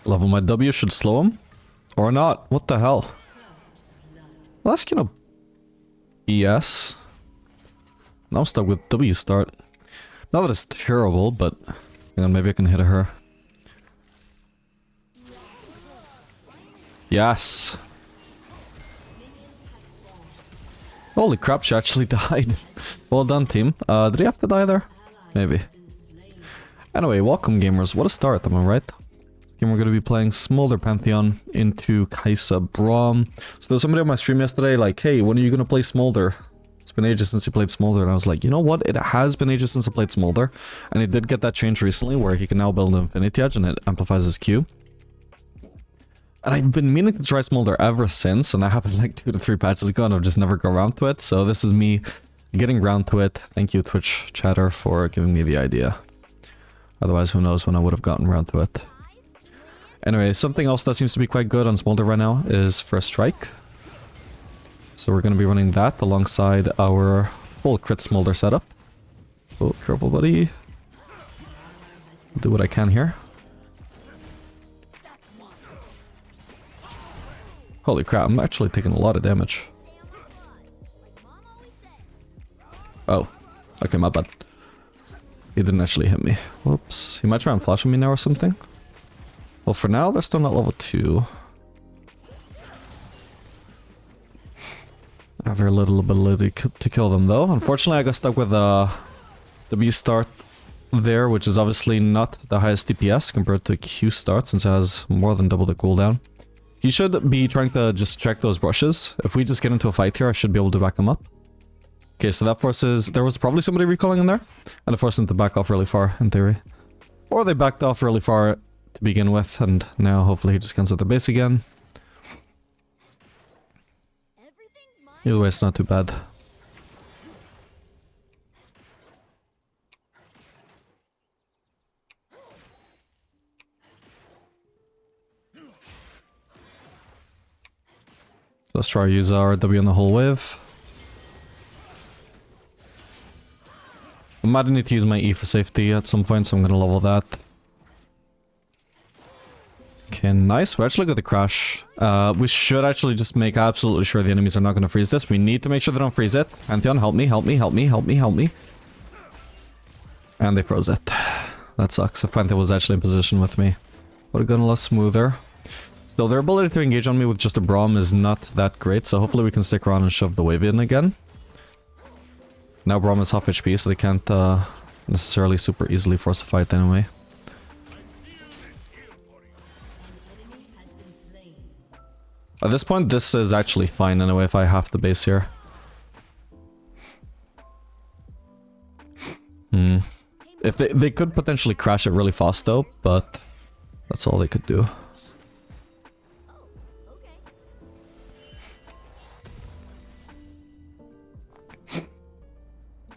Level my W should slow him. Or not. What the hell? Well, that's kind of BS. Now I'm stuck with W start. Not that it's terrible, but hang on, maybe I can hit her. Yes. Holy crap, she actually died. Well done, team. Did he have to die there? Maybe. Anyway, welcome gamers. What a start, am I right? Game we're going to be playing Smolder Pantheon into Kai'Sa Braum. So there's somebody on my stream yesterday like, hey, when are you going to play Smolder? It's been ages since he played Smolder, and I was like, you know what? It has been ages since I played Smolder, and he did get that change recently where he can now build an Infinity Edge and it amplifies his Q. And I've been meaning to try Smolder ever since, and that happened like 2 to 3 patches ago, and I've just never got around to it. So this is me getting around to it. Thank you, Twitch chatter, for giving me the idea. Otherwise, who knows when I would have gotten around to it. Anyway, something else that seems to be quite good on Smolder right now is First Strike. So we're going to be running that alongside our full crit Smolder setup. Oh, careful, buddy. I'll do what I can here. Holy crap, I'm actually taking a lot of damage. Oh, okay, my bad. He didn't actually hit me. Whoops. He might try and flash on me now or something. Well, for now, they're still not level 2. I have very little ability to kill them, though. Unfortunately, I got stuck with the B start there, which is obviously not the highest DPS compared to Q start, since it has more than double the cooldown. He should be trying to just check those brushes. If we just get into a fight here, I should be able to back him up. Okay, so that forces... There was probably somebody recalling in there, and it forced him to back off really far, in theory. Or they backed off really far to begin with, and now hopefully he just cancels their base again. Either way, it's not too bad. Let's try to use our W on the whole wave. I might need to use my E for safety at some point, so I'm gonna level that. Okay, nice. We actually got the crash. We should actually just make absolutely sure the enemies are not going to freeze this. We need to make sure they don't freeze it. Pantheon, help me, help me, help me, help me, help me. And they froze it. That sucks. If Pantheon was actually in position with me, would have gone a lot smoother. Still, their ability to engage on me with just a Braum is not that great, so hopefully we can stick around and shove the wave in again. Now Braum is half HP, so they can't necessarily super easily force a fight anyway. At this point, this is actually fine anyway if I have the base here. If they could potentially crash it really fast though, but that's all they could do.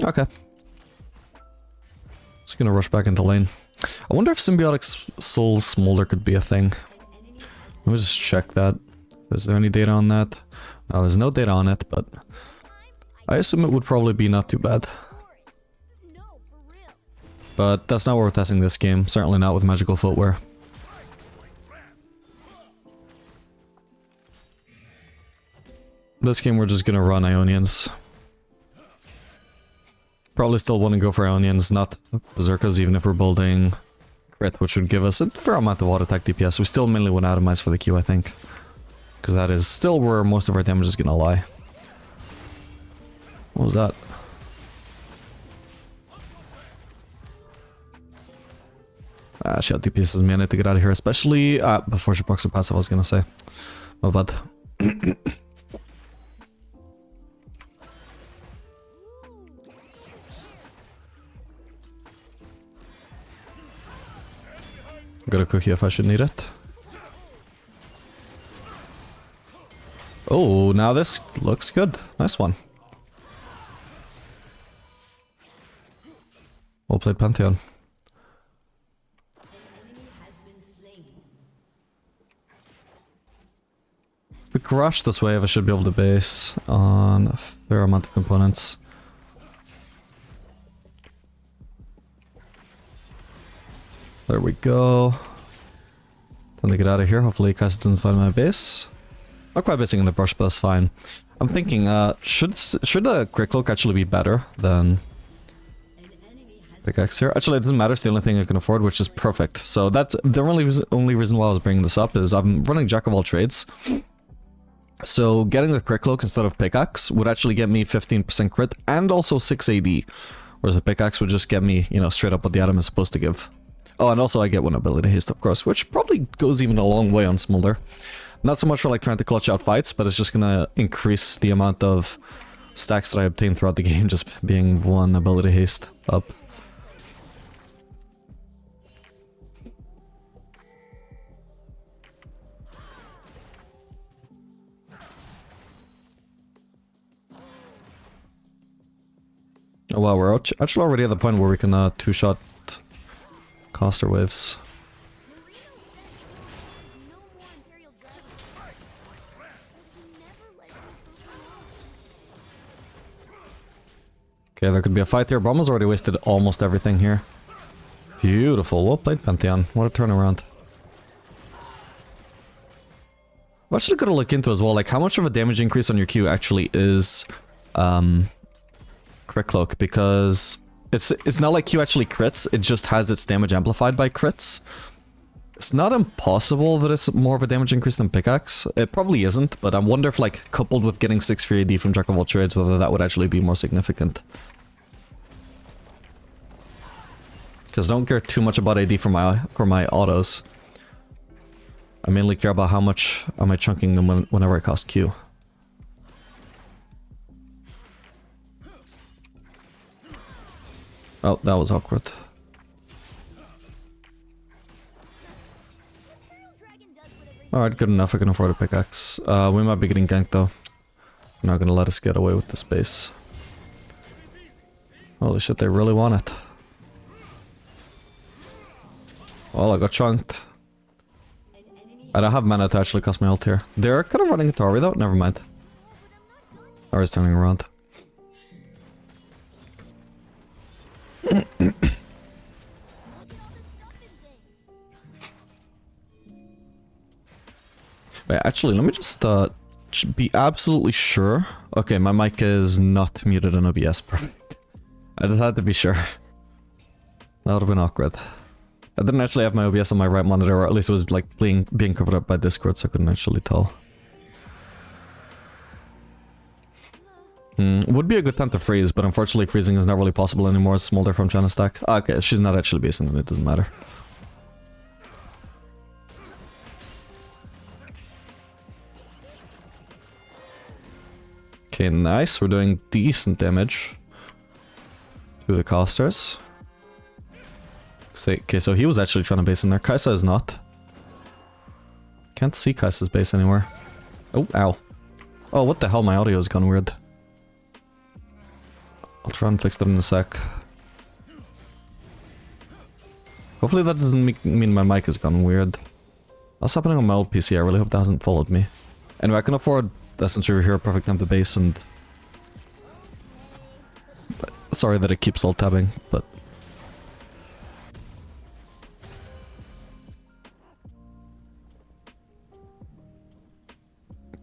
Okay. Just gonna rush back into lane. I wonder if Symbiotic Soul Smolder could be a thing. Let me just check that. Is there any data on that? No, there's no data on it, but I assume it would probably be not too bad. But that's not what we're testing this game. Certainly not with magical footwear. This game we're just gonna run Ionians. Probably still want to go for Ionians, not Berserkers, even if we're building crit, which would give us a fair amount of auto attack DPS. We still mainly want to atomize for the Q, I think. Because that is still where most of our damage is gonna lie. What was that? She had DPS's me. I need to get out of here, especially before she procs her passive, I was gonna say. My bad. Got a cookie if I should need it. Oh, now this looks good. Nice one. Well played, Pantheon. We crush this wave, I should be able to base on a fair amount of components. There we go. Time to get out of here. Hopefully Kai'Sa doesn't find my base. Not quite basing in the brush, but that's fine. I'm thinking, should a Crit Cloak actually be better than pickaxe here? Actually, it doesn't matter. It's the only thing I can afford, which is perfect. So that's the only reason why I was bringing this up is I'm running Jack of all trades. So getting a Crit Cloak instead of pickaxe would actually get me 15% crit and also 6 AD. Whereas a pickaxe would just get me, you know, straight up what the item is supposed to give. Oh, and also I get one ability haste, of course, which probably goes even a long way on Smolder. Not so much for like trying to clutch out fights, but it's just gonna increase the amount of stacks that I obtain throughout the game, just being one ability haste up. Oh wow, we're actually already at the point where we can two-shot caster waves. Okay, there could be a fight here. Brahma's already wasted almost everything here. Beautiful. Well played, Pantheon. What a turnaround. I'm actually gonna look into as well, like how much of a damage increase on your Q actually is Crit Cloak, because it's not like Q actually crits, it just has its damage amplified by crits. It's not impossible that it's more of a damage increase than pickaxe. It probably isn't, but I wonder if like coupled with getting 6 free AD from Jack of all trades, whether that would actually be more significant. Because I don't care too much about AD for my autos. I mainly care about how much am I chunking them whenever I cast Q. Oh, that was awkward. Alright, good enough. I can afford a pickaxe. We might be getting ganked though. They're not gonna let us get away with the space. Holy shit, they really want it. Well, I got chunked. I don't have mana to actually cast my ult here. They're kind of running into Ari though. Never mind. Ari's turning around. Wait, actually, let me just be absolutely sure. Okay, my mic is not muted in OBS. Perfect. I just had to be sure. That would have been awkward. I didn't actually have my OBS on my right monitor, or at least it was like being covered up by Discord, so I couldn't actually tell. Would be a good time to freeze, but unfortunately freezing is not really possible anymore. Smolder from China stack. Okay, she's not actually basing, then it doesn't matter. Okay, nice. We're doing decent damage to the casters. Okay, so he was actually trying to base in there. Kai'Sa is not. Can't see Kai'Sa's base anywhere. Oh, ow. Oh, what the hell? My audio has gone weird. I'll try and fix that in a sec. Hopefully that doesn't mean my mic has gone weird. What's happening on my old PC? I really hope that hasn't followed me. Anyway, I can afford Essence over here, perfect time to base, and... Sorry that it keeps alt-tabbing, but...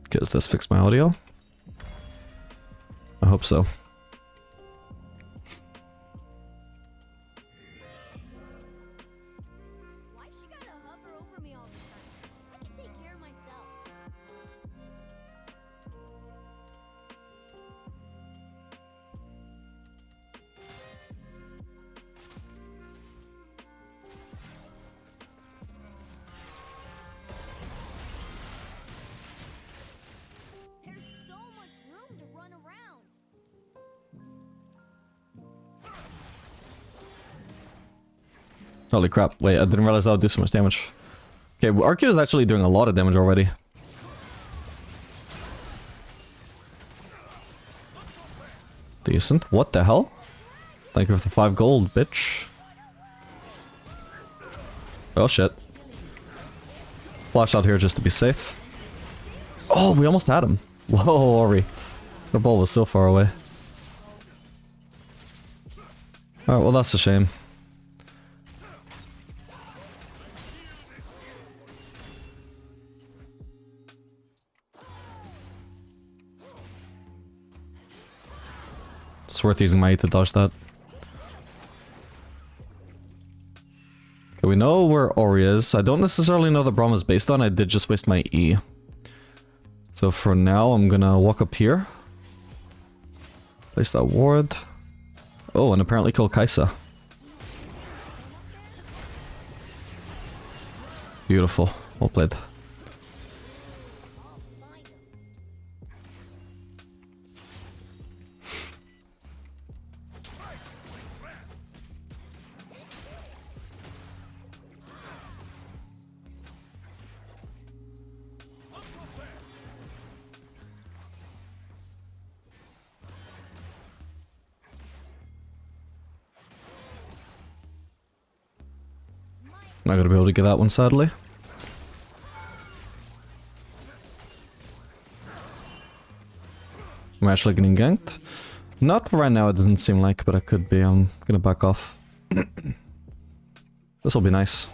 Okay, does this fix my audio? I hope so. Holy crap, wait, I didn't realize that would do so much damage. Okay, well, Arceus is actually doing a lot of damage already. Decent. What the hell? Thank you for the 5 gold, bitch. Oh shit. Flash out here just to be safe. Oh, we almost had him. Whoa, Ori. The ball was so far away. Alright, well that's a shame. It's worth using my E to dodge that. Okay, we know where Ori is. I don't necessarily know the Braum is based on. I did just waste my E. So for now, I'm gonna walk up here. Place that ward. Oh, and apparently kill Kaisa. Beautiful. Well played. Not gonna be able to get that one, sadly. I'm actually getting ganked. Not right now, it doesn't seem like, but I could be. I'm gonna back off. This will be nice.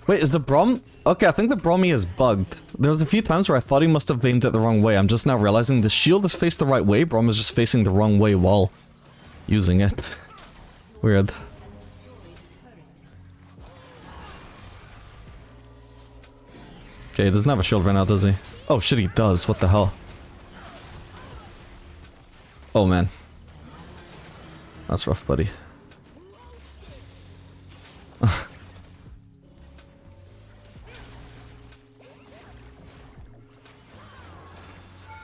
Wait, is the Braum... Okay, I think the Braumie is bugged. There was a few times where I thought he must have aimed it the wrong way. I'm just now realizing the shield is faced the right way. Braum is just facing the wrong way while using it. Weird. Okay, he doesn't have a shield right now, does he? Oh shit, he does. What the hell? Oh man. That's rough, buddy.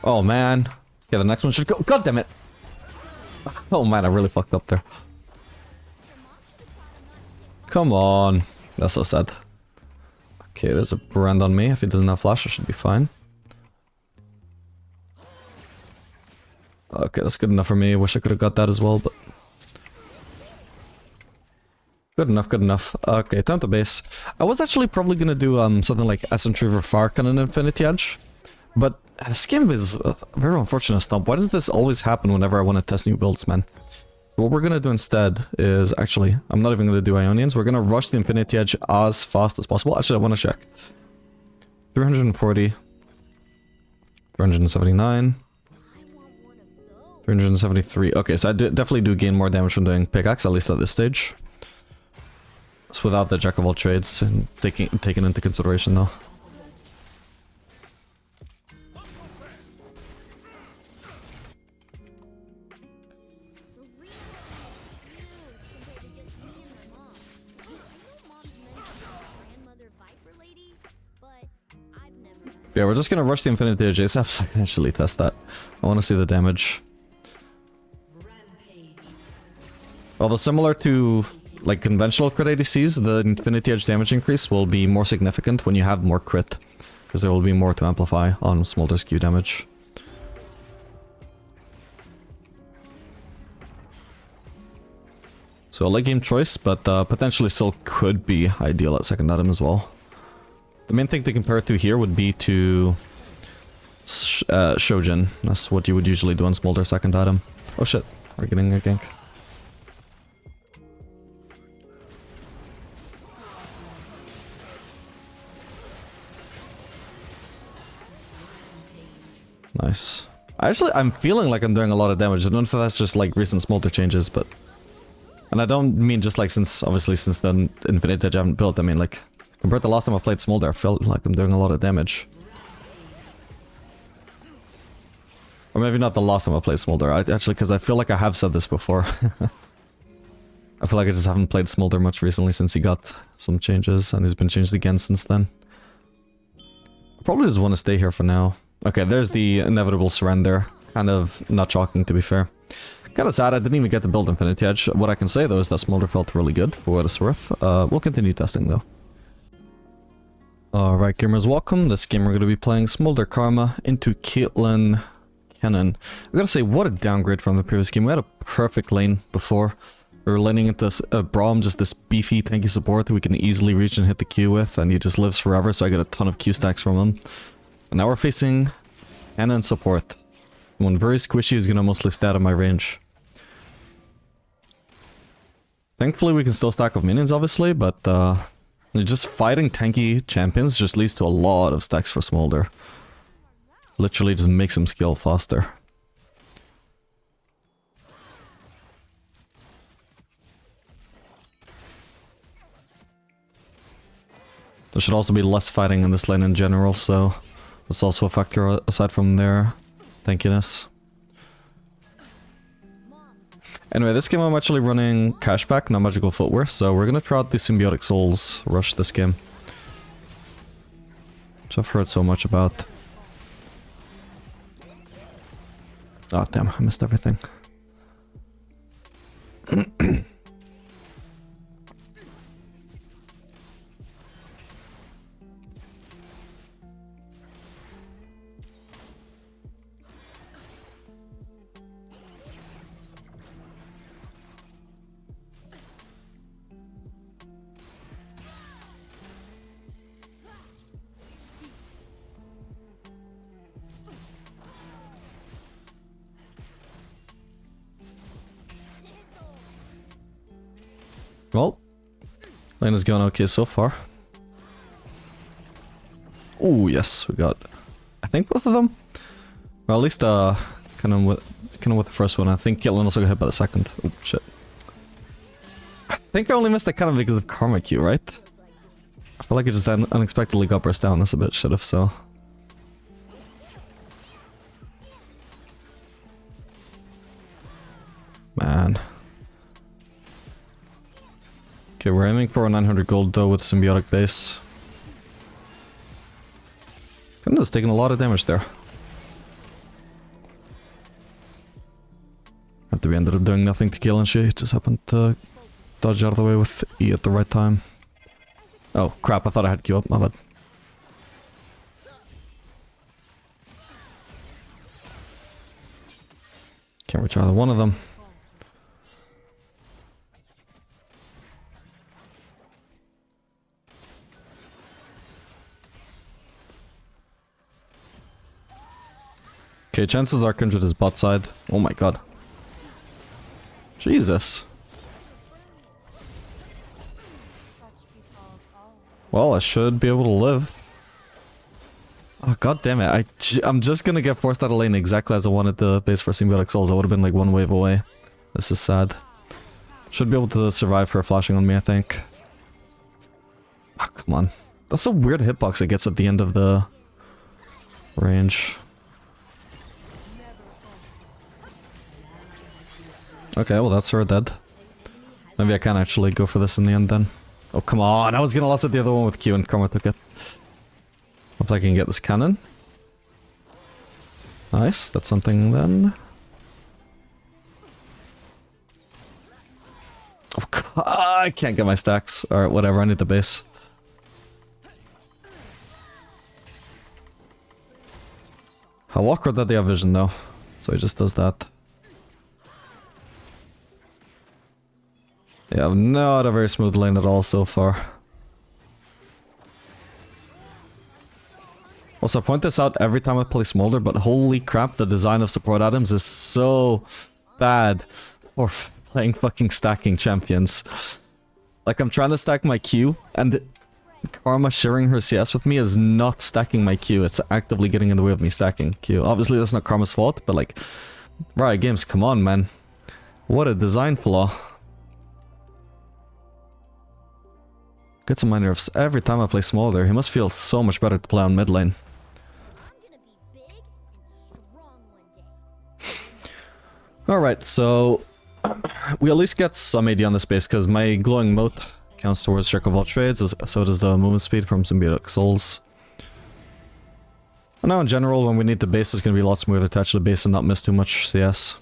Oh man. Yeah, the next one should go. God damn it. Oh man, I really fucked up there. Come on. That's so sad. Okay, there's a brand on me. If he doesn't have flash, I should be fine. Okay, that's good enough for me. Wish I could have got that as well, but... Good enough, good enough. Okay, time to base. I was actually probably gonna do something like Essence Reaver Fark on an Infinity Edge. But this game is a very unfortunate stump. Why does this always happen whenever I want to test new builds, man? So what we're going to do instead is... Actually, I'm not even going to do Ionians. We're going to rush the Infinity Edge as fast as possible. Actually, I want to check. 340. 379. 373. Okay, so I definitely do gain more damage from doing pickaxe, at least at this stage. It's without the Jack of all trades and taken into consideration, though. Yeah, we're just gonna rush the Infinity Edge ASAP so I can actually test that. I want to see the damage. Although similar to like conventional crit ADCs, the Infinity Edge damage increase will be more significant when you have more crit, because there will be more to amplify on Smolder's Q damage. So a late game choice, but potentially still could be ideal at second item as well. The main thing to compare it to here would be to Shojin. That's what you would usually do on Smolder second item. Oh shit, we're getting a gank. Nice. I'm feeling like I'm doing a lot of damage. I don't know if that's just like recent Smolder changes, but... And I don't mean just like obviously since the Infinite Edge I haven't built, I mean like... Compared to the last time I played Smolder, I felt like I'm doing a lot of damage. Or maybe not the last time I played Smolder, actually, because I feel like I have said this before. I feel like I just haven't played Smolder much recently since he got some changes, and he's been changed again since then. I probably just want to stay here for now. Okay, there's the inevitable surrender. Kind of not shocking, to be fair. Kind of sad I didn't even get to build Infinity Edge. What I can say, though, is that Smolder felt really good, for what it's worth. We'll continue testing, though. Alright gamers, welcome. This game we're going to be playing Smolder Karma into Caitlyn Cannon. I gotta say, what a downgrade from the previous game. We had a perfect lane before. We were laning into Braum, just this beefy tanky support that we can easily reach and hit the Q with, and he just lives forever, so I get a ton of Q stacks from him. And now we're facing Cannon support. When very squishy is gonna mostly stay out of my range. Thankfully we can still stack with minions obviously, but just fighting tanky champions just leads to a lot of stacks for Smolder. Literally just makes him scale faster. There should also be less fighting in this lane in general, so that's also a factor aside from their tankiness. Anyway, this game I'm actually running cashback, not magical footwear, so we're gonna try out the Symbiotic Souls rush this game. Which I've heard so much about. Oh damn, I missed everything. Well, lane is going okay so far. Oh yes, we got, I think both of them. Well, at least kind of with the first one. I think Caitlyn also got hit by the second. Oh shit! I think I only missed that kind of because of Karma Q, right? I feel like it just unexpectedly got burst down. That's a bit shit if so. Man. Okay, we're aiming for a 900 gold though with symbiotic base. Kinda's taking a lot of damage there. After we ended up doing nothing to kill and she just happened to dodge out of the way with E at the right time. Oh crap, I thought I had Q up, my bad. Can't reach either one of them. Okay, chances are Kindred is bot side. Oh my god. Jesus. Well, I should be able to live. Oh god damn it, I'm just gonna get forced out of lane exactly as I wanted the base for Symbiotic Souls. I would have been like one wave away. This is sad. Should be able to survive her flashing on me, I think. Oh, come on. That's a weird hitbox it gets at the end of the range. Okay, well that's her dead. Maybe I can actually go for this in the end then. Oh come on, I was gonna lose at the other one with Q and Karma took it. Hope I can get this cannon. Nice, that's something then. Oh god, I can't get my stacks. Alright, whatever, I need the base. How awkward that they have vision though. So he just does that. Yeah, not a very smooth lane at all so far. Also, I point this out every time I play Smolder, but holy crap, the design of support items is so bad for playing fucking stacking champions. Like, I'm trying to stack my Q, and Karma sharing her CS with me is not stacking my Q, it's actively getting in the way of me stacking Q. Obviously, that's not Karma's fault, but like, Riot Games, come on, man. What a design flaw. Get some mind nerfs every time I play Smolder. He must feel so much better to play on mid lane. Alright, so we at least get some AD on this base because my glowing moat counts towards Check of all trades, so does the movement speed from Symbiotic Souls. And now in general, when we need the base, it's going to be a lot smoother to actually base and not miss too much CS.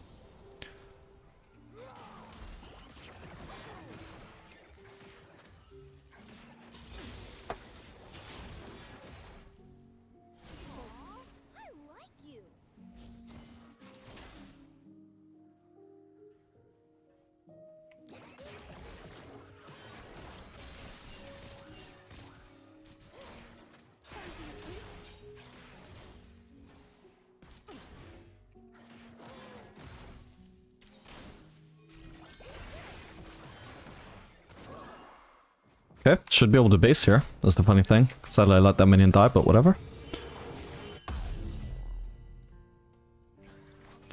Okay, should be able to base here. That's the funny thing. Sadly, I let that minion die, but whatever.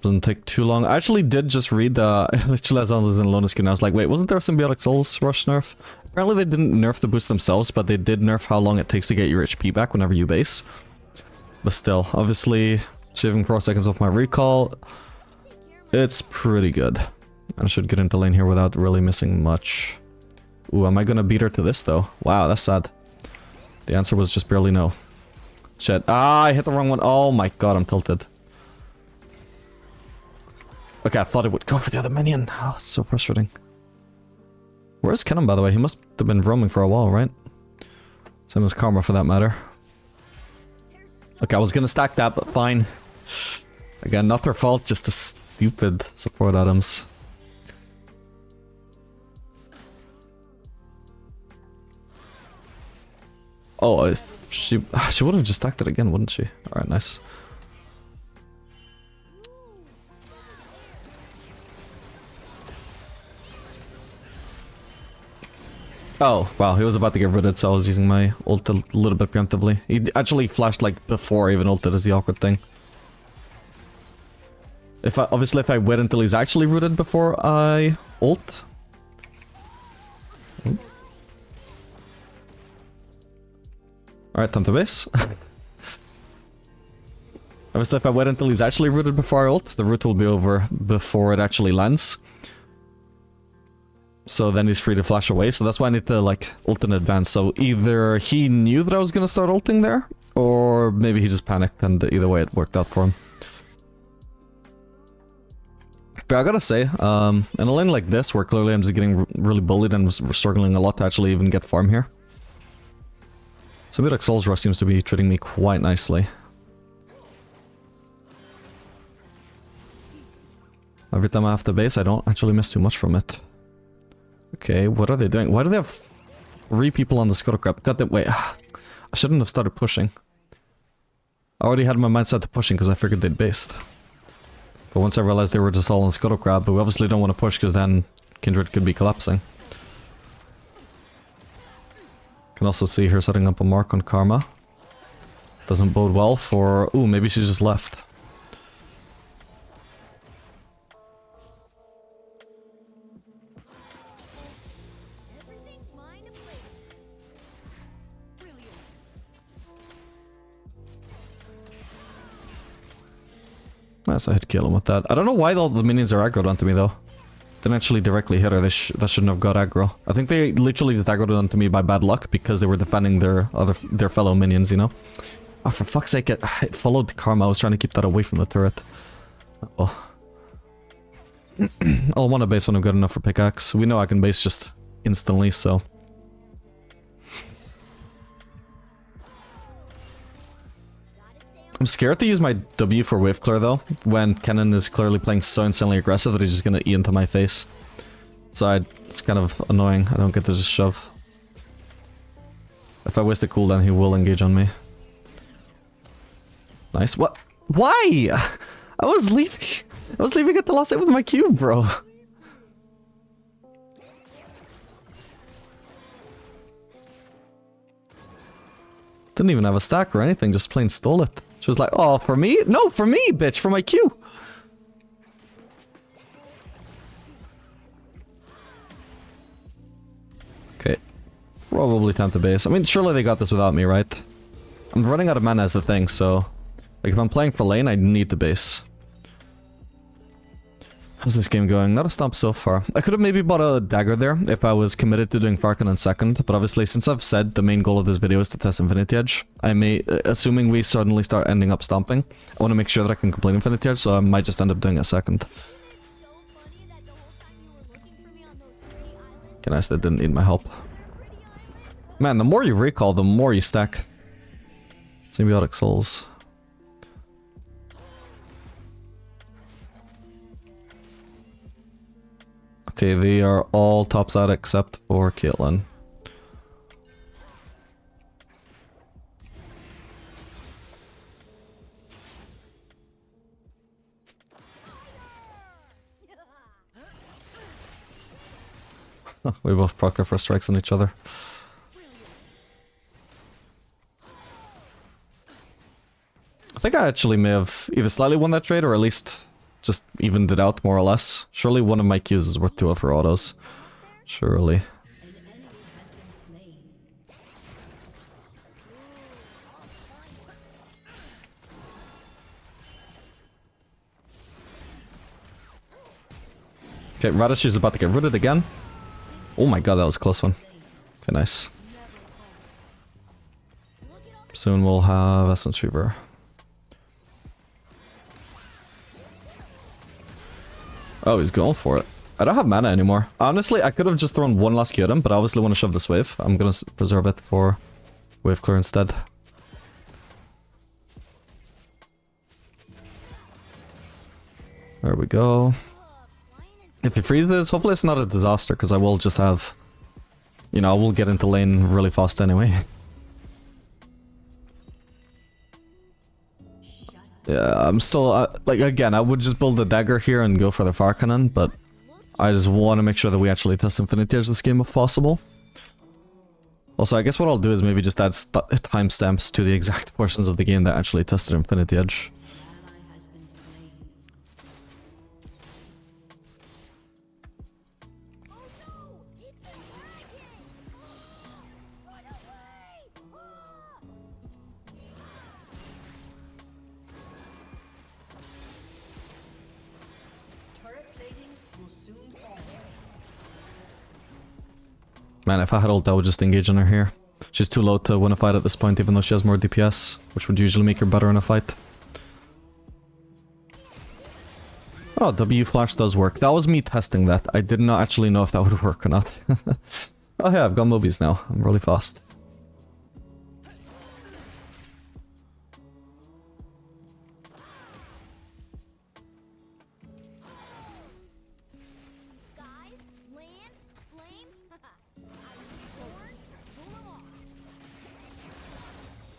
Doesn't take too long. I actually did just read literally as I was in Lotus Skin, I was like, wait, wasn't there a Symbiotic Souls rush nerf? Apparently they didn't nerf the boost themselves, but they did nerf how long it takes to get your HP back whenever you base. But still, obviously, shaving 4 seconds off my recall, it's pretty good. I should get into lane here without really missing much. Ooh, am I gonna beat her to this though? Wow, that's sad. The answer was just barely no. Shit. Ah, I hit the wrong one. Oh my god, I'm tilted. Okay, I thought it would go for the other minion. Oh, it's so frustrating. Where's Kennen, by the way? He must have been roaming for a while, right? Same as Karma, for that matter. Okay, I was gonna stack that, but fine. Again, not their fault, just the stupid support items. Oh, she would have just stacked it again, wouldn't she? Alright, nice. Oh, wow, he was about to get rooted, so I was using my ult a little bit preemptively. He actually flashed like before I even ulted, is the awkward thing. Obviously if I wait until he's actually rooted before I ult. Alright, time to base. Obviously if I wait until he's actually rooted before I ult, the root will be over before it actually lands. So then he's free to flash away, so that's why I need to, like, ult in advance. So either he knew that I was gonna start ulting there, or maybe he just panicked, and either way it worked out for him. But I gotta say, in a lane like this, where clearly I'm just getting really bullied and we're struggling a lot to actually even get farm here. Somebody like Souls Rush seems to be treating me quite nicely. Every time I have to base, I don't actually miss too much from it. Okay, what are they doing? Why do they have 3 people on the scuttle crab? God damn, wait. I shouldn't have started pushing. I already had my mindset to pushing because I figured they'd based. But once I realized they were just all on scuttle crab, but we obviously don't want to push because then Kindred could be collapsing. Can also see her setting up a mark on Karma. Doesn't bode well for... Ooh, maybe she just left. Nice, I hit kill him with that. I don't know why all the minions are aggroed onto me though. Didn't actually directly hit her, that shouldn't have got aggro. I think they literally just aggroed onto me by bad luck because they were defending their fellow minions, you know? Oh, for fuck's sake, it followed Karma. I was trying to keep that away from the turret. Oh. I'll want to base when I'm good enough for pickaxe. We know I can base just instantly, so... I'm scared to use my W for wave clear though, when Kennen is clearly playing so insanely aggressive that he's just gonna E into my face. So it's kind of annoying, I don't get to just shove. If I waste a cooldown, he will engage on me. Nice. What? Why? I was leaving at the last hit with my cube, bro. Didn't even have a stack or anything, just plain stole it. She was like, oh, for me? No, for me, bitch, for my Q. Okay. Probably time to base. I mean, surely they got this without me, right? I'm running out of mana as the thing, so... Like, if I'm playing for lane, I need to base. How's this game going? Not a stomp so far. I could have maybe bought a dagger there if I was committed to doing Farkin on second, but obviously since I've said the main goal of this video is to test Infinity Edge, I may, assuming we suddenly start ending up stomping, I want to make sure that I can complete Infinity Edge, so I might just end up doing a second. Okay, nice, that didn't need my help. Man, the more you recall, the more you stack. Symbiotic Souls. Okay, they are all topside except for Caitlyn. We both proc their first strikes on each other. think I actually may have either slightly won that trade or at least just evened it out more or less. Surely one of my Qs is worth 2 for autos. Surely. Okay, Radish is about to get rooted again. Oh my god, that was a close one. Okay, nice. Soon we'll have Essence Reaver. Oh, he's going for it. I don't have mana anymore. Honestly, I could have just thrown one last Q at him, but I obviously want to shove this wave. I'm gonna preserve it for wave clear instead. There we go. If he freezes, hopefully it's not a disaster, because I will just have... You know, I will get into lane really fast anyway. Yeah, I'm still... like, again, I would just build a dagger here and go for the fire cannon, but... I just want to make sure that we actually test Infinity Edge this game if possible. Also, I guess what I'll do is maybe just add timestamps to the exact portions of the game that actually tested Infinity Edge. Man, if I had ult, I would just engage on her here. She's too low to win a fight at this point, even though she has more DPS, which would usually make her better in a fight. Oh, W flash does work. That was me testing that. I did not actually know if that would work or not. Oh yeah, I've got mobies now. I'm really fast.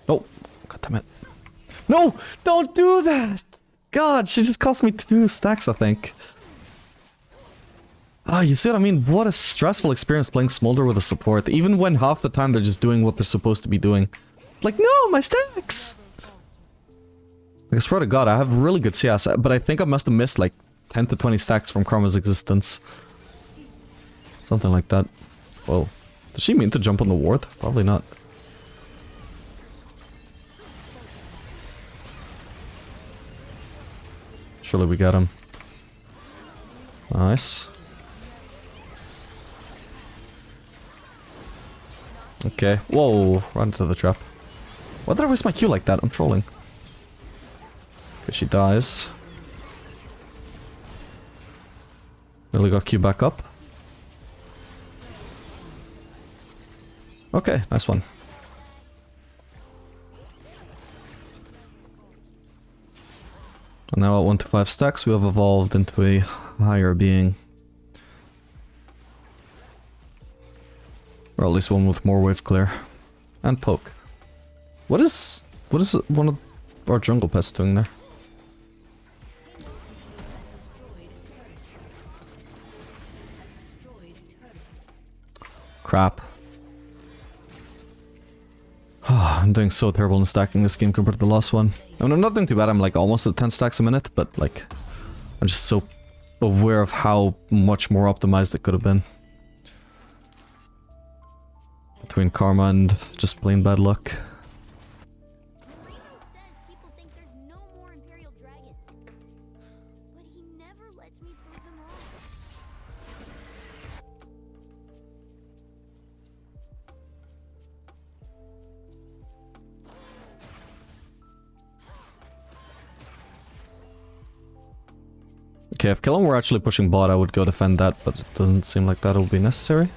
Oh, god damn it. No! Don't do that! God, she just cost me 2 stacks, I think. Ah, you see what I mean? What a stressful experience playing Smolder with a support, even when half the time they're just doing what they're supposed to be doing. Like, no, my stacks! Like, I swear to god, I have really good CS, but I think I must have missed like 10 to 20 stacks from Karma's existence. Something like that. Whoa. Does she mean to jump on the ward? Probably not. Surely we got him. Nice. Okay. Whoa, run into the trap. Why did I waste my Q like that? I'm trolling. Okay, she dies. Nearly got Q back up. Okay, nice one. And now at 1 to 5 stacks, we have evolved into a higher being. Or at least one with more wave clear. And poke. What is one of our jungle pests doing there? Crap. I'm doing so terrible in stacking this game compared to the last one. I mean, I'm not doing too bad, I'm like almost at 10 stacks a minute, but like, I'm just so aware of how much more optimized it could have been. Between karma and just plain bad luck. Okay, if Killam were actually pushing bot, I would go defend that, but it doesn't seem like that will be necessary.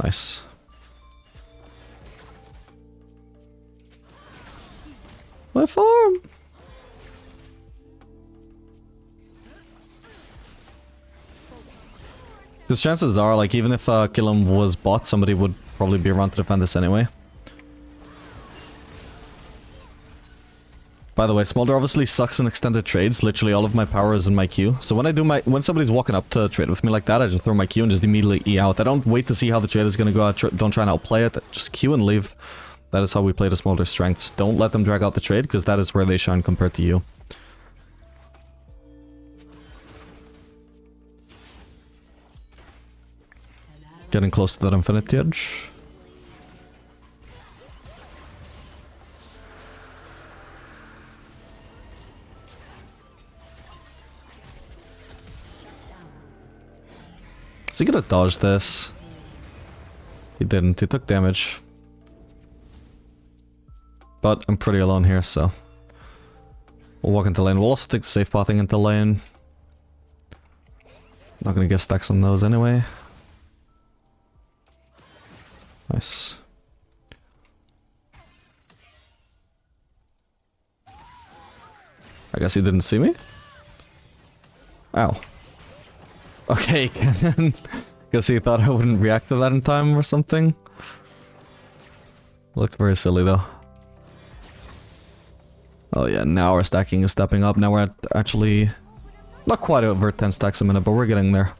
Nice. My farm! Because chances are, like, even if Killam was bot, somebody would probably be around to defend this anyway. By the way, Smolder obviously sucks in extended trades. Literally all of my power is in my Q. So when I do when somebody's walking up to trade with me like that, I just throw my Q and just immediately E out. I don't wait to see how the trade is gonna go. I don't try and outplay it. Just Q and leave. That is how we play the Smolder strengths. Don't let them drag out the trade, because that is where they shine compared to you. Getting close to that Infinity Edge. Is he gonna dodge this? He didn't. He took damage. But I'm pretty alone here, so... We'll walk into lane. We'll also take safe pathing into lane. Not gonna get stacks on those anyway. Nice. I guess he didn't see me? Ow. Okay, guess he thought I wouldn't react to that in time or something. Looked very silly though. Oh yeah, now our stacking is stepping up. Now we're at actually... Not quite over 10 stacks a minute, but we're getting there.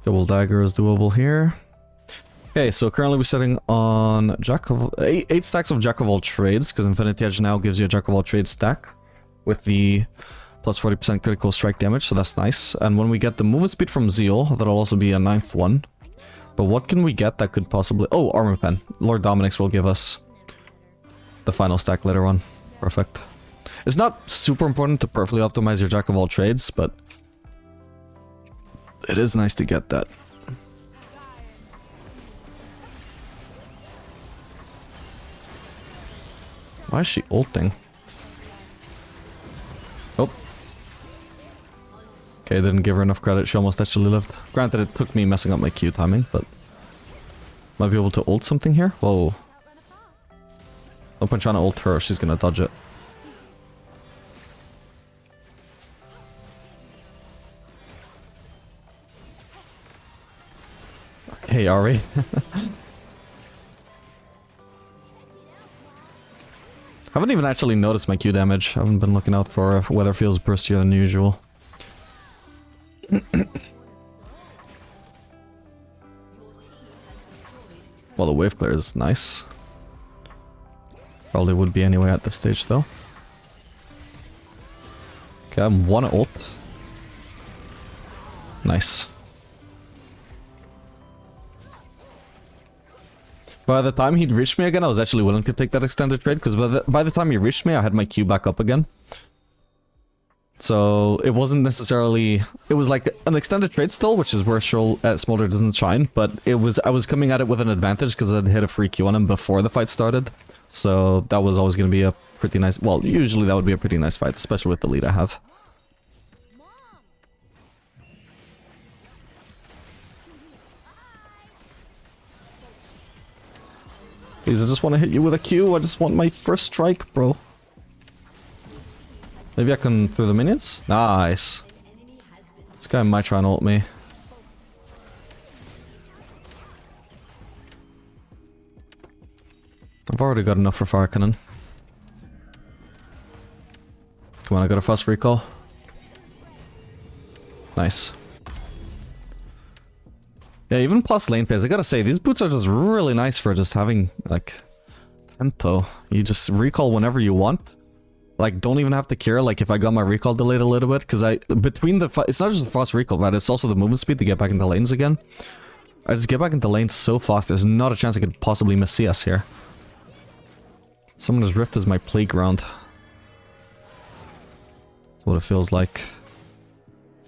Double dagger is doable here. Okay, so currently we're sitting on Jack of... 8 stacks of Jack of all trades, because Infinity Edge now gives you a Jack of all trades stack. With the... plus 40% critical strike damage, so that's nice. And when we get the movement speed from Zeal, that'll also be a 9th one. But what can we get that could possibly... Oh, Armor Pen. Lord Dominic's will give us the final stack later on. Perfect. It's not super important to perfectly optimize your Jack of all trades, but... it is nice to get that. Why is she ulting? Oh. Okay, didn't give her enough credit. She almost actually lived. Granted, it took me messing up my Q timing, but... Might be able to ult something here? Whoa. Nope, I'm trying to ult her. She's gonna dodge it. Okay, Ari. Haven't even actually noticed my Q damage. I haven't been looking out for weather feels burstier than usual. Well, the wave clear is nice. Probably would be anyway at this stage, though. Okay, I'm one ult. Nice. By the time he'd reached me again, I was actually willing to take that extended trade, because by the time he reached me, I had my Q back up again. So, it wasn't necessarily... It was like an extended trade still, which is where Smolder doesn't shine, but I was coming at it with an advantage because I'd hit a free Q on him before the fight started. So, that was always going to be a pretty nice... Well, usually that would be a pretty nice fight, especially with the lead I have. Please, I just want to hit you with a Q. I just want my first strike, bro. Maybe I can through the minions? Nice. This guy might try and ult me. I've already got enough for Fire Cannon. Come on, I got a fast recall. Nice. Yeah, even plus lane phase, I gotta say, these boots are just really nice for just having, like, tempo. You just recall whenever you want. Like, don't even have to care, like, if I got my recall delayed a little bit, because it's not just the fast recall, right? It's also the movement speed to get back into lanes again. I just get back into lanes so fast, there's not a chance I could possibly miss CS here. Summoner's Rift is my playground. That's what it feels like.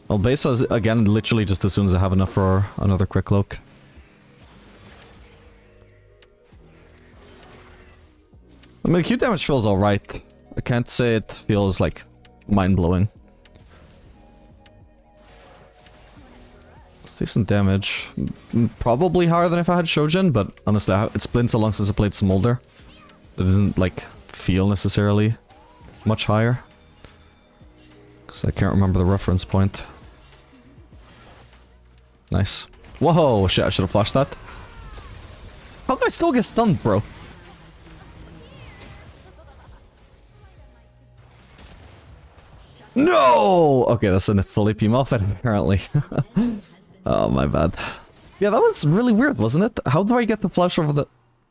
Well, base is, again, literally just as soon as I have enough for another quick cloak. I mean, the Q damage feels alright. I can't say it feels, like, mind-blowing. It's decent damage. Probably higher than if I had Shojin, but honestly, it's been so long since I played Smolder. It doesn't, like, feel necessarily much higher. Because I can't remember the reference point. Nice. Whoa, shit, I should have flashed that. How did I still get stunned, bro? No! Okay, that's a fully PM off it, apparently. Oh, my bad. Yeah, that was really weird, wasn't it? How do I get the flash over the...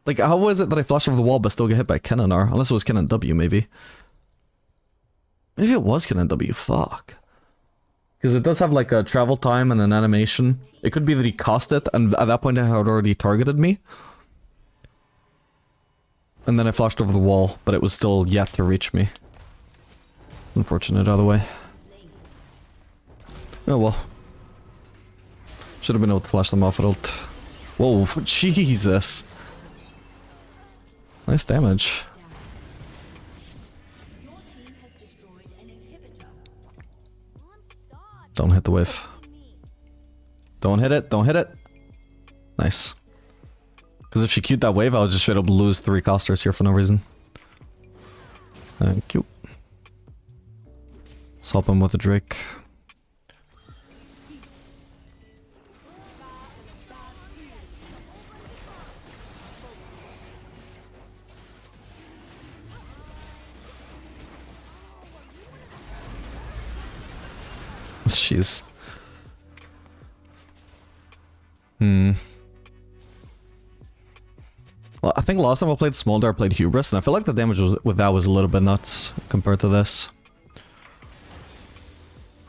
Like, how was it that I flashed over the wall but still get hit by Ken and R? Unless it was Ken and W, maybe. Maybe it was Ken and W, fuck. Because it does have like a travel time and an animation. It could be that he cast it, and at that point it had already targeted me. And then I flashed over the wall, but it was still yet to reach me. Unfortunate either way. Oh well. Should have been able to flash them off at ult. Whoa, Jesus. Nice damage. Don't hit the wave. Don't hit it, don't hit it. Nice. Because if she queued that wave, I would just straight up lose 3 casters here for no reason. Thank you. Swap him with a Drake. Jeez. Well, I think last time I played Smolder, I played Hubris, and I feel like the damage with that was a little bit nuts compared to this.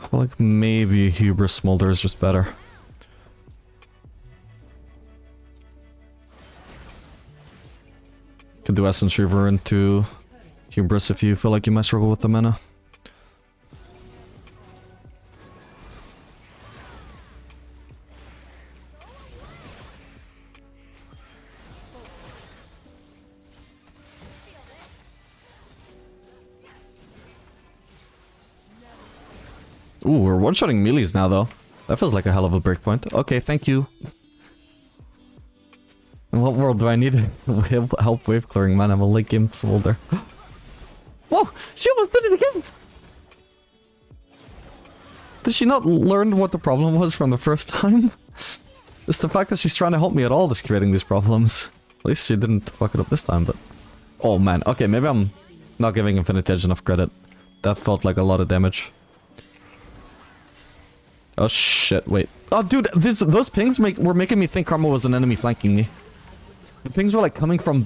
I feel like maybe Hubris Smolder is just better. Could do Essence Reaver into Hubris if you feel like you might struggle with the mana. Ooh, we're one-shotting melees now, though. That feels like a hell of a breakpoint. Okay, thank you. In what world do I need help wave clearing? Man, I'm a late game Smolder. Whoa! She almost did it again! Did she not learn what the problem was from the first time? It's the fact that she's trying to help me at all that's creating these problems. At least she didn't fuck it up this time, but... Oh man, okay, maybe I'm not giving Infinity Edge enough credit. That felt like a lot of damage. Oh shit, wait. Oh dude, those pings were making me think Karma was an enemy flanking me. The pings were like coming from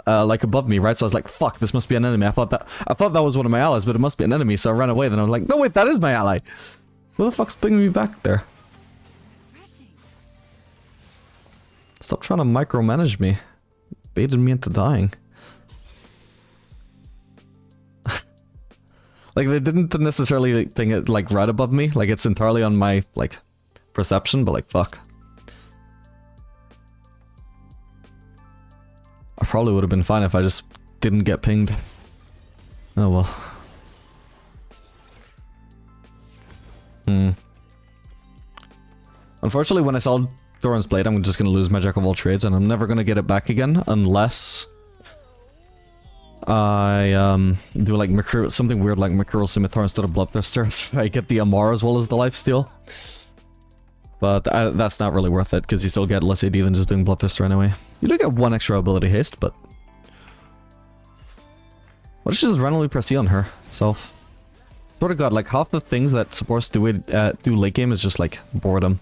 like above me, right? So I was like, fuck, this must be an enemy. I thought that was one of my allies, but it must be an enemy, so I ran away. Then I was like, no wait, that is my ally. Who the fuck's pinging me back there? Stop trying to micromanage me. Baited me into dying. Like, they didn't necessarily ping it, like, right above me. Like, it's entirely on my, like, perception, but, like, fuck. I probably would have been fine if I just didn't get pinged. Oh, well. Unfortunately, when I sell Doran's Blade, I'm just gonna lose my Jack of all trades, and I'm never gonna get it back again, unless... I do like something weird like Mercurial Scimitar instead of Bloodthirster. I get the Amar as well as the lifesteal. But that's not really worth it, because you still get less AD than just doing Bloodthirster anyway. You do get 1 extra ability haste, but... What if she just randomly press E on herself? Swear to god, like half the things that supports do late game is just like boredom.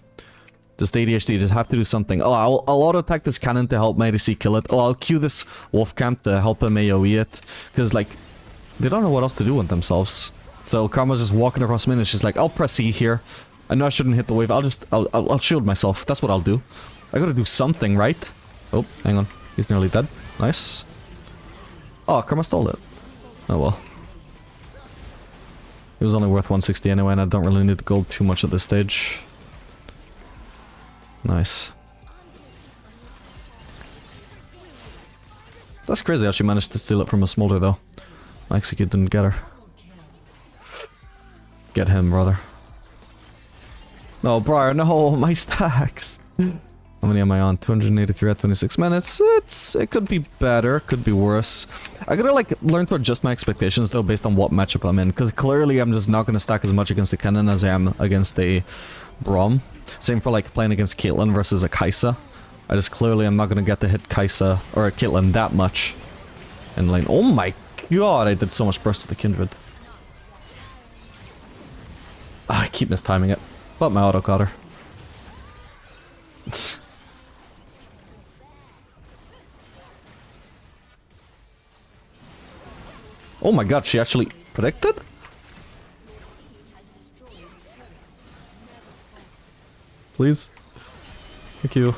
Just ADHD, just have to do something. Oh, I'll auto-attack this cannon to help my ADC kill it. Oh, I'll queue this wolf camp to help him AoE it. Because, like, they don't know what else to do with themselves. So Karma's just walking across mid and she's like, I'll press E here. I know I shouldn't hit the wave, I'll shield myself. That's what I'll do. I gotta do something, right? Oh, hang on. He's nearly dead. Nice. Oh, Karma stole it. Oh well. It was only worth 160 anyway, and I don't really need the gold too much at this stage. Nice. That's crazy how she managed to steal it from a Smolder, though. My execute didn't get her. Get him, brother. No, Briar, no, my stacks. How many am I on? 283 at 26 minutes. It could be better, could be worse. I gotta like learn to adjust my expectations though based on what matchup I'm in, because clearly I'm just not gonna stack as much against the Kennen as I am against the Braum. Same for like playing against Caitlyn versus a Kai'Sa. I just clearly am not gonna get to hit Kai'Sa or Caitlyn that much in lane. Oh my god, I did so much burst to the Kindred. I keep mistiming it, but my auto caught her. Oh my god, she actually predicted? Please. Thank you.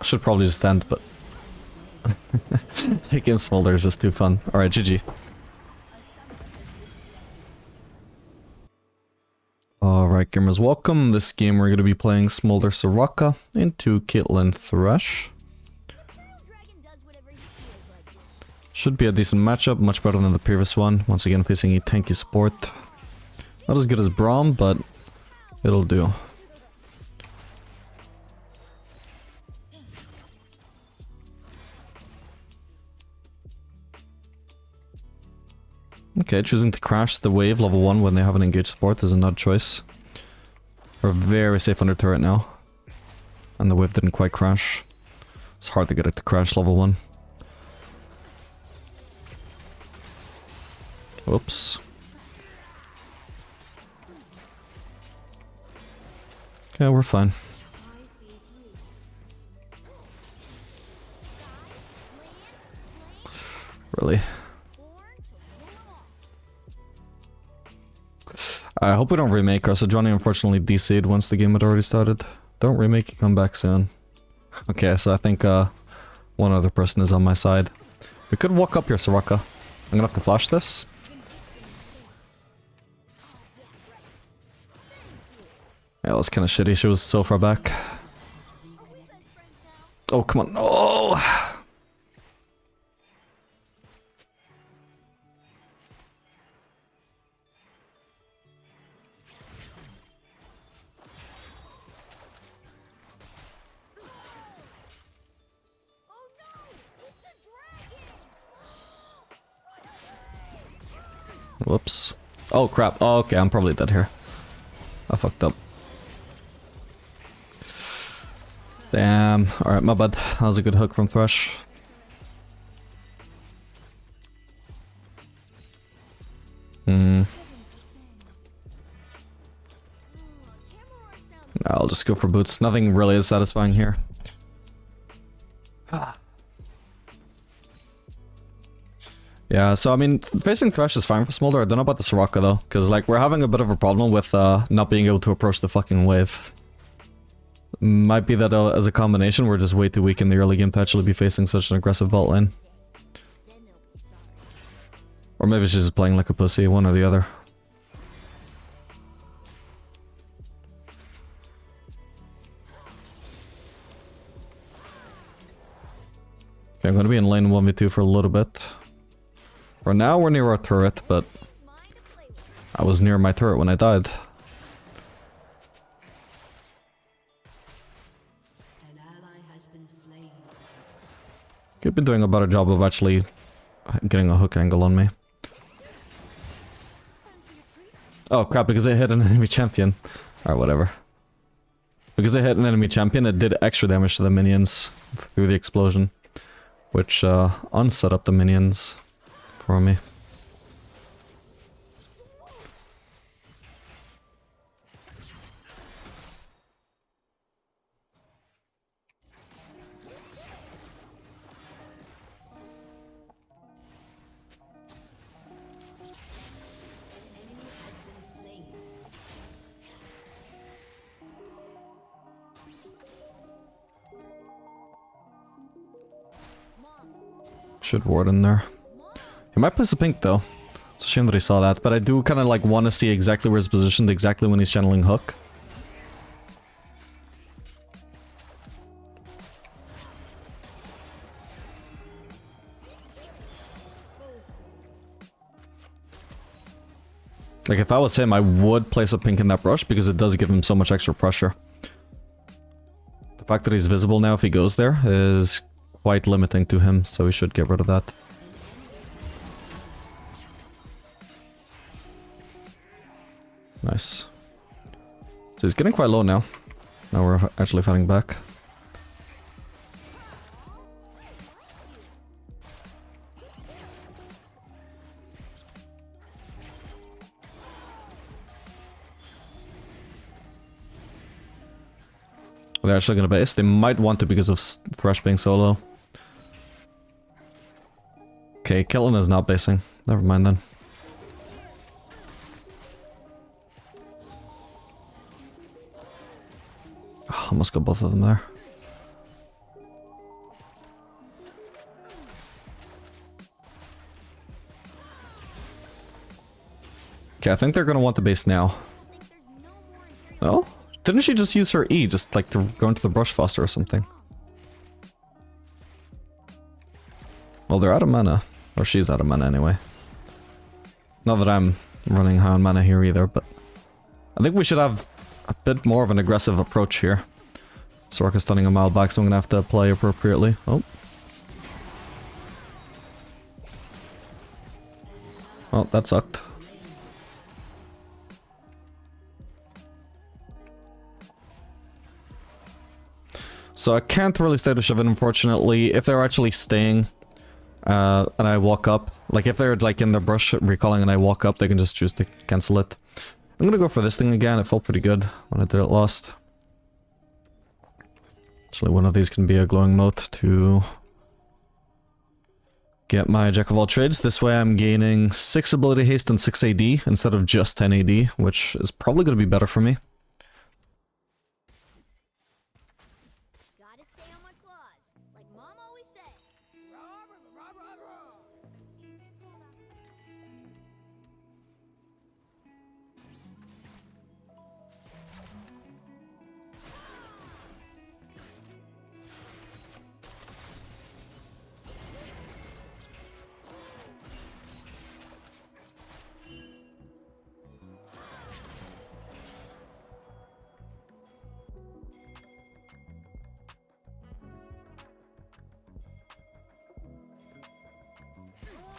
I should probably just stand, but... Taking Smolder is just too fun. Alright, GG. Alright, gamers, welcome. This game we're going to be playing Smolder Soraka into Caitlyn Thresh. Should be a decent matchup, much better than the previous one. Once again, facing a tanky support. Not as good as Braum, but it'll do. Okay, choosing to crash the wave level 1 when they have an engaged support is an odd choice. We're very safe under turret now. And the wave didn't quite crash. It's hard to get it to crash level 1. Whoops. Okay, we're fine. Really? I hope we don't remake her, so Johnny unfortunately DC'd once the game had already started. Don't remake, you come back soon. Okay, so I think one other person is on my side. We could walk up here, Soraka. I'm gonna have to flash this. Yeah, that was kinda shitty, she was so far back. Oh, come on, no! Whoops. Oh crap. Oh, okay, I'm probably dead here. I fucked up. Damn. Alright, my bad. That was a good hook from Thresh. I'll just go for boots. Nothing really is satisfying here. Yeah, so I mean, facing Thresh is fine for Smolder. I don't know about the Soraka though, because like we're having a bit of a problem with not being able to approach the fucking wave. Might be that as a combination, we're just way too weak in the early game to actually be facing such an aggressive bot lane. Or maybe she's just playing like a pussy, one or the other. Okay, I'm gonna be in lane 1v2 for a little bit. For now, we're near our turret, but I was near my turret when I died. Could be doing a better job of actually getting a hook angle on me. Oh crap, because it hit an enemy champion. Alright, whatever. Because it hit an enemy champion, it did extra damage to the minions through the explosion. Which unset up the minions for me. Should ward in there. He might place a pink though. It's a shame that he saw that, but I do kind of like want to see exactly where he's positioned, exactly when he's channeling hook. Like if I was him, I would place a pink in that brush because it does give him so much extra pressure. The fact that he's visible now if he goes there is quite limiting to him, so we should get rid of that. Nice. So he's getting quite low now. Now we're actually fighting back. They're actually gonna base. They might want to because of Thresh being so low. Okay, Caitlyn is not basing. Never mind then. Oh, almost got both of them there. Okay, I think they're gonna want the base now. No? Didn't she just use her E, just like to go into the brush faster or something? Well, they're out of mana. Or she's out of mana anyway. Not that I'm running high on mana here either, but... I think we should have a bit more of an aggressive approach here. Soraka's stunning a mile back, so I'm gonna have to play appropriately. Oh. Well, that sucked. So I can't really stay to shove it, unfortunately. If they're actually staying, and I walk up, like if they're like in the brush recalling and I walk up, they can just choose to cancel it. I'm gonna go for this thing again. It felt pretty good when I did it last. Actually, one of these can be a glowing mote to get my jack of all trades. This way I'm gaining 6 ability haste and 6 AD instead of just 10 AD, which is probably gonna be better for me.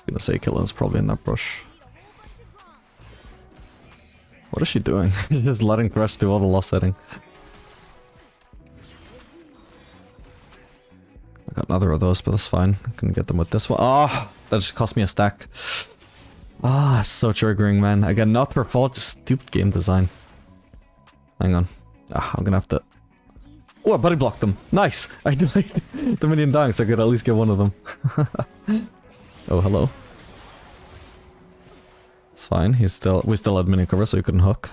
I'm gonna say Killen's probably in that brush. What is she doing? Just letting Thresh do all the loss setting. I got another of those, but that's fine. I can get them with this one. Ah, oh, that just cost me a stack. Ah, so triggering, man. Again, not her fault, just stupid game design. Hang on. Ah, I'm gonna have to... Oh, I buddy blocked them. Nice! I delayed the minion dying so I could at least get one of them. Oh, hello. It's fine. We still had minion cover, so he couldn't hook.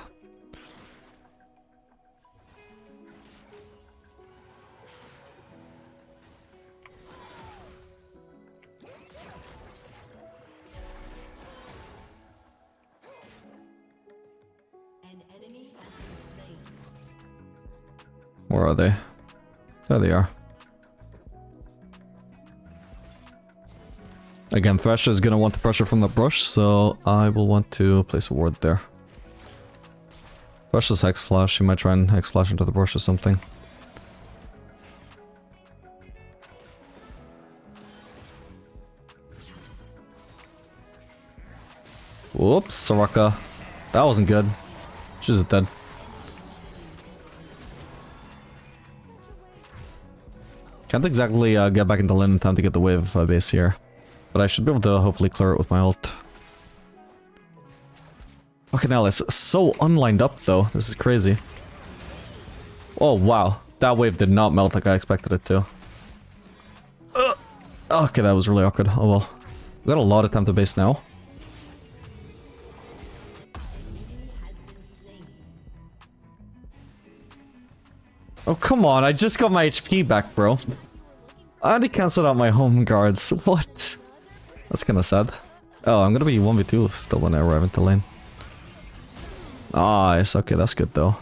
Where are they? There they are. Again, Thresh is gonna want the pressure from the brush, so I will want to place a ward there. Thresh is Hex Flash, she might try and Hex Flash into the brush or something. Whoops, Soraka. That wasn't good. She's just dead. Can't exactly get back into lane in time to get the wave base here. But I should be able to hopefully clear it with my ult. Fucking hell, it's so unlined up though. This is crazy. Oh wow, that wave did not melt like I expected it to. Okay, that was really awkward. Oh well. We got a lot of time to base now. Oh come on, I just got my HP back, bro. I already cancelled out my home guards. What? That's kinda sad. Oh, I'm gonna be 1v2 still when I arrive into lane. Ah, it's okay, that's good though.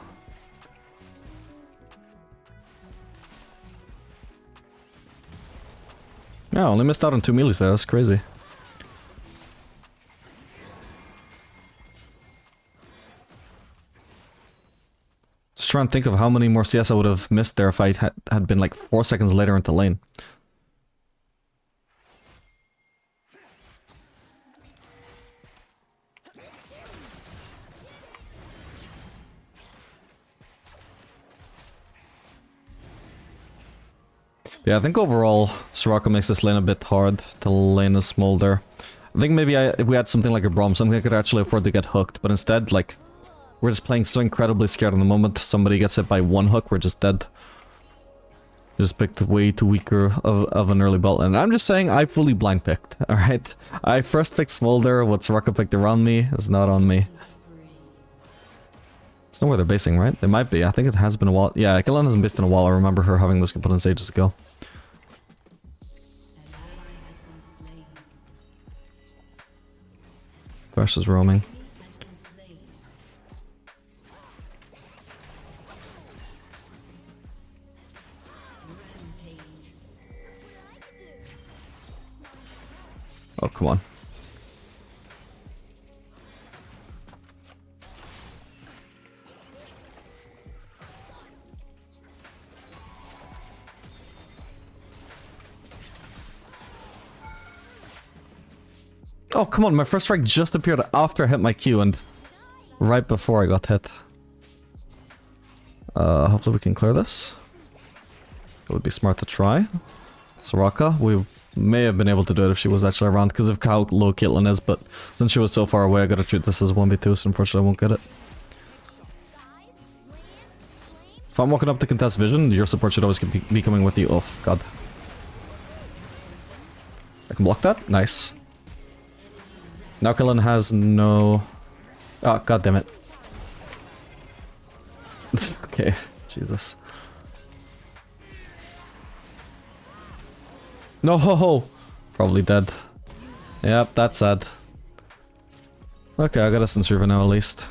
Yeah, I only missed out on 2 melees there, that's crazy. Just trying to think of how many more CS I would have missed there if I had been like 4 seconds later into lane. Yeah, I think overall, Soraka makes this lane a bit hard to lane a Smolder. I think maybe if we had something like a Braum, something I could actually afford to get hooked, but instead, like, we're just playing so incredibly scared in the moment somebody gets hit by one hook, we're just dead. Just picked way too weaker of an early belt, and I'm just saying I fully blind picked, alright? I first picked Smolder, what's Rocket picked around me is not on me. It's not where they're basing, right? They might be, I think it has been a while. Yeah, Killen hasn't based in a while, I remember her having those components ages ago. Thresh is roaming. Oh, come on. Oh, come on, my first strike just appeared after I hit my Q and right before I got hit. Hopefully we can clear this. It would be smart to try. Soraka, we may have been able to do it if she was actually around because of how low Caitlyn is, but since she was so far away, I gotta treat this as 1v2, so unfortunately I won't get it. If I'm walking up to contest vision, your support should always be coming with you. Oh, god. I can block that? Nice. Now Caitlyn has no... Oh, god damn it. Okay, Jesus. No, ho, ho. Probably dead. Yep, that's sad. Okay, I got a sensor for now at least.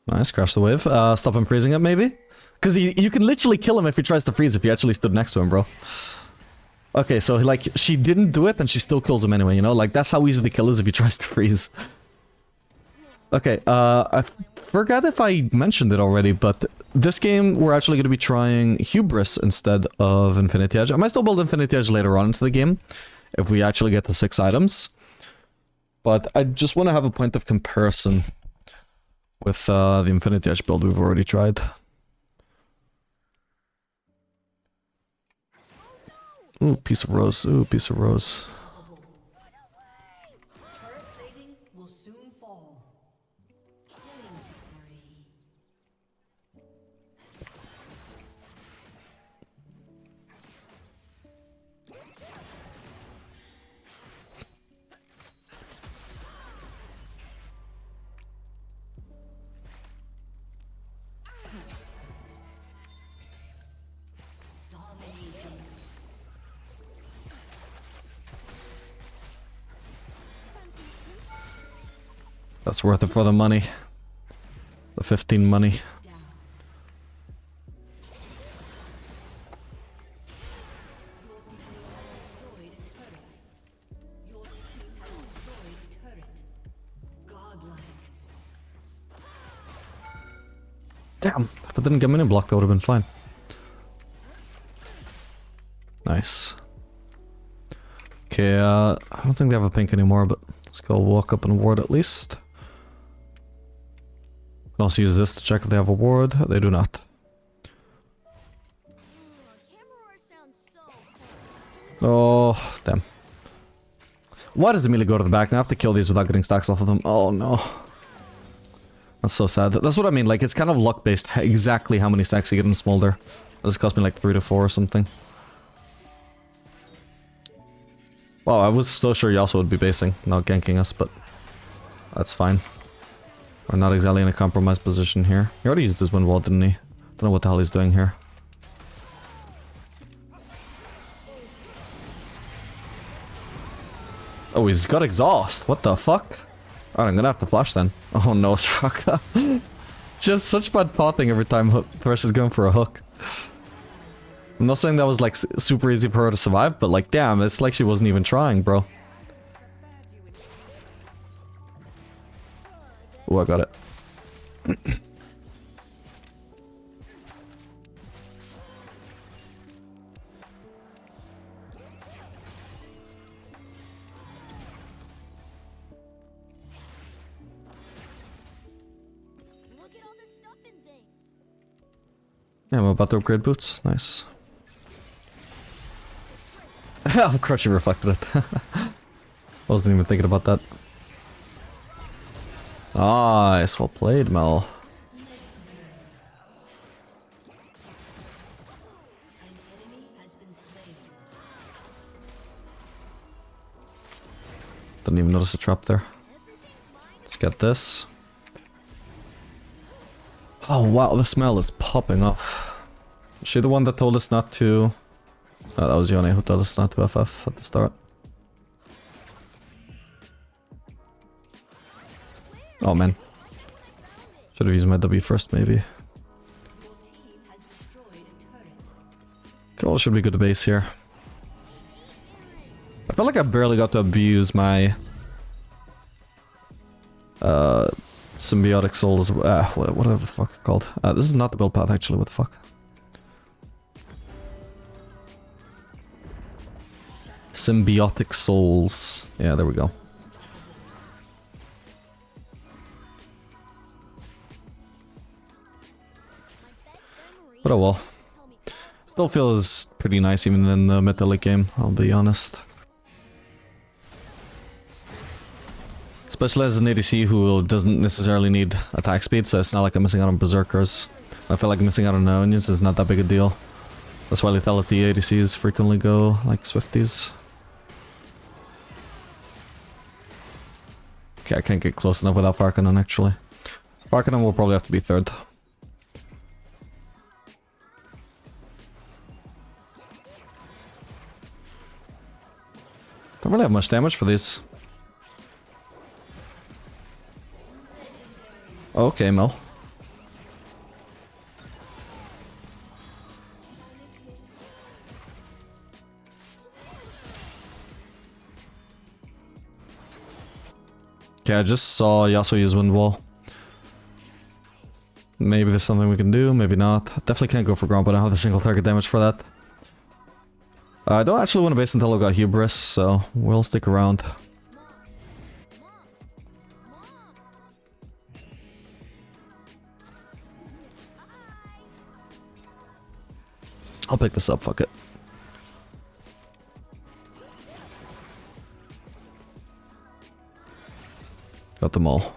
Nice, crash the wave. Stop him freezing it maybe? Because you can literally kill him if he tries to freeze if you actually stood next to him, bro. Okay, so like, she didn't do it and she still kills him anyway, you know? Like, that's how easy the kill is if he tries to freeze. Okay, I forgot if I mentioned it already, but this game we're actually going to be trying Hubris instead of Infinity Edge. I might still build Infinity Edge later on into the game, if we actually get the 6 items. But I just want to have a point of comparison with the Infinity Edge build we've already tried. Ooh, piece of rose. Ooh, piece of rose. That's worth it for the money. The 15 money. Damn, if I didn't get mini block, that would have been fine. Nice. Okay, I don't think they have a pink anymore, but let's go walk up and ward at least. Can also use this to check if they have a ward. They do not. Oh, damn. Why does the melee go to the back? Now I have to kill these without getting stacks off of them. Oh no. That's so sad. That's what I mean, like it's kind of luck based exactly how many stacks you get in Smolder. This cost me like 3 to 4 or something. Wow, I was so sure Yasuo would be basing, not ganking us, but that's fine. We're not exactly in a compromised position here. He already used his wind wall, didn't he? Don't know what the hell he's doing here. Oh, he's got exhaust. What the fuck? Alright, I'm gonna have to flash then. Oh no, Soraka. Just such bad potting every time Thresh is going for a hook. I'm not saying that was like super easy for her to survive, but like damn, it's like she wasn't even trying, bro. Oh, I got it. Yeah, I'm about to upgrade boots. Nice. I'm crushing reflected it. I wasn't even thinking about that. Nice, well played, Mel. Didn't even notice a trap there. Let's get this. Oh wow, the smell is popping off. Is she the one that told us not to... Oh, that was Yone who told us not to FF at the start. Oh man. Should have used my W first maybe. Okay, well, should be good to base here. I felt like I barely got to abuse my symbiotic souls, whatever the fuck it's called. This is not the build path actually, what the fuck. Symbiotic souls. Yeah, there we go. But oh well. Still feels pretty nice even in the mid-to-late game, I'll be honest. Especially as an ADC who doesn't necessarily need attack speed, so it's not like I'm missing out on berserkers. I feel like missing out on onions is not that big a deal. That's why lethality ADCs frequently go like Swifties. Okay, I can't get close enough without Farkanon actually. Farkanon will probably have to be third. Don't really have much damage for these. Okay, Mel. Okay, I just saw Yasuo use Wind Wall. Maybe there's something we can do, maybe not. Definitely can't go for Gromp, but I don't have the single target damage for that. I don't actually want to base until I got Hubris, so we'll stick around. I'll pick this up, fuck it. Got them all.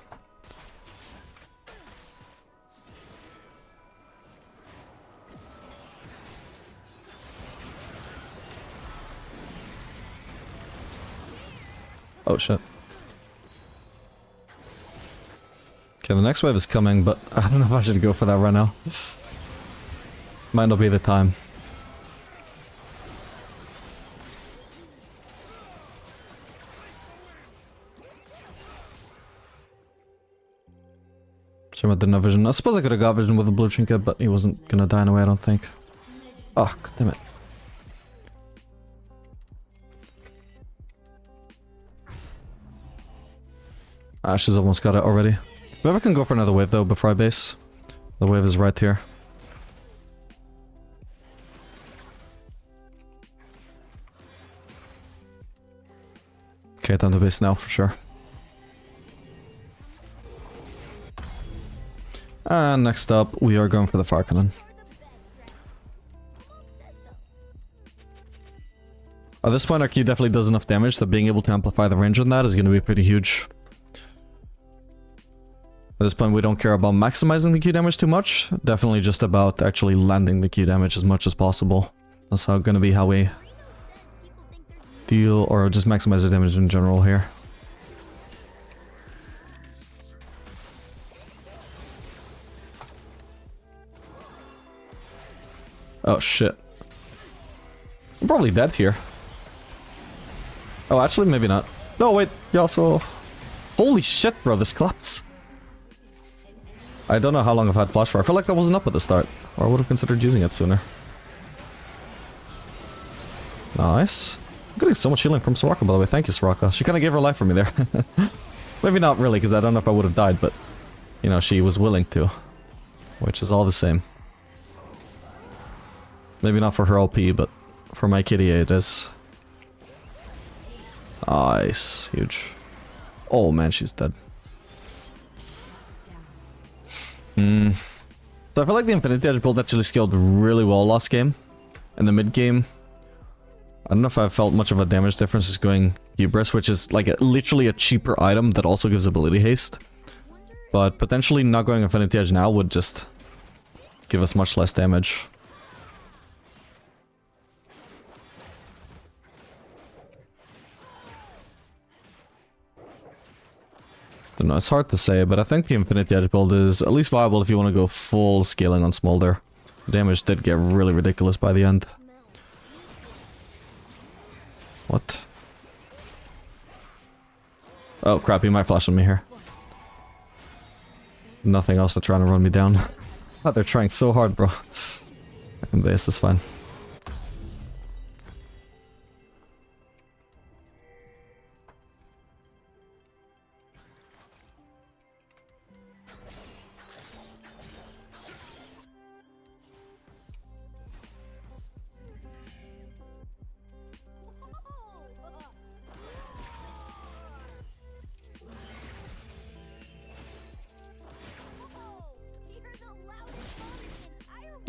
Oh shit. Okay, the next wave is coming, but I don't know if I should go for that right now. Might not be the time. Shame I didn't have vision. I suppose I could have got vision with the blue trinket, but he wasn't gonna die anyway, I don't think. Oh, god damn it. Ah, she's almost got it already. Maybe I can go for another wave though before I base. The wave is right here. Okay, time to base now for sure. And next up, we are going for the Farkanon. At this point, our Q definitely does enough damage that being able to amplify the range on that is going to be pretty huge. At this point, we don't care about maximizing the Q damage too much. Definitely just about actually landing the Q damage as much as possible. That's going to be how we deal, or just maximize the damage in general here. Oh shit. I'm probably dead here. Oh, actually, maybe not. No, wait, you also... Holy shit, bro, this collapse. I don't know how long I've had flash for. I feel like that wasn't up at the start. Or I would have considered using it sooner. Nice. I'm getting so much healing from Soraka, by the way. Thank you, Soraka. She kind of gave her life for me there. Maybe not really, because I don't know if I would have died, but... You know, she was willing to. Which is all the same. Maybe not for her LP, but for my kitty it is. Nice. Huge. Oh man, she's dead. So I feel like the Infinity Edge build actually scaled really well last game. In the mid game, I don't know if I felt much of a damage difference just going Hubris, which is like literally a cheaper item that also gives ability haste. But potentially not going Infinity Edge now would just give us much less damage. Don't know, it's hard to say, but I think the Infinity Edge build is at least viable if you want to go full scaling on Smolder. Damage did get really ridiculous by the end. What? Oh crap, he might flash on me here. Nothing else, they're trying to run me down. Oh, they're trying so hard, bro. I can base this fine.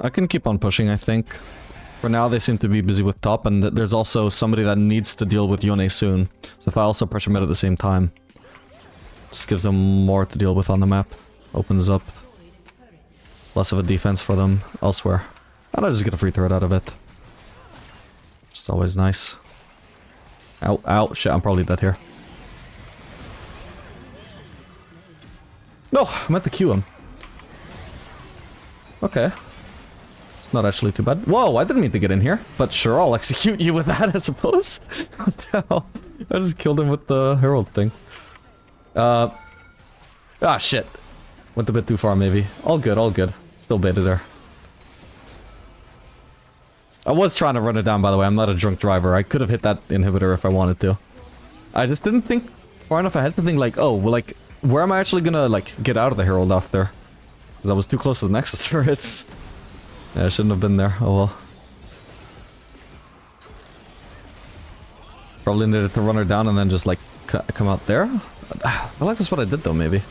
I can keep on pushing, I think. For now, they seem to be busy with top, and there's also somebody that needs to deal with Yone soon. So if I also pressure mid at the same time, just gives them more to deal with on the map. Opens up less of a defense for them elsewhere. And I just get a free threat out of it. Just always nice. Ow, ow, shit, I'm probably dead here. No, I meant to Q him. Okay. Not actually too bad. Whoa, I didn't mean to get in here. But sure, I'll execute you with that, I suppose. What the hell? I just killed him with the Herald thing. Ah, shit. Went a bit too far, maybe. All good, all good. Still baited there. I was trying to run it down, by the way. I'm not a drunk driver. I could have hit that inhibitor if I wanted to. I just didn't think far enough ahead to think, like, oh, well, like, where am I actually gonna, like, get out of the Herald after? Because I was too close to the Nexus turrets. Yeah, I shouldn't have been there. Oh well. Probably needed to run her down and then just like come out there. I feel like that's what I did though, maybe.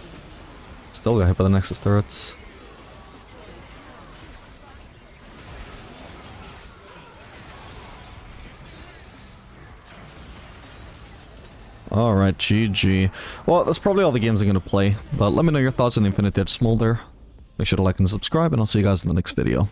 Still got hit by the Nexus turrets. Alright, GG. Well, that's probably all the games I'm gonna play. But let me know your thoughts on the Infinity Edge Smolder. Make sure to like and subscribe, and I'll see you guys in the next video.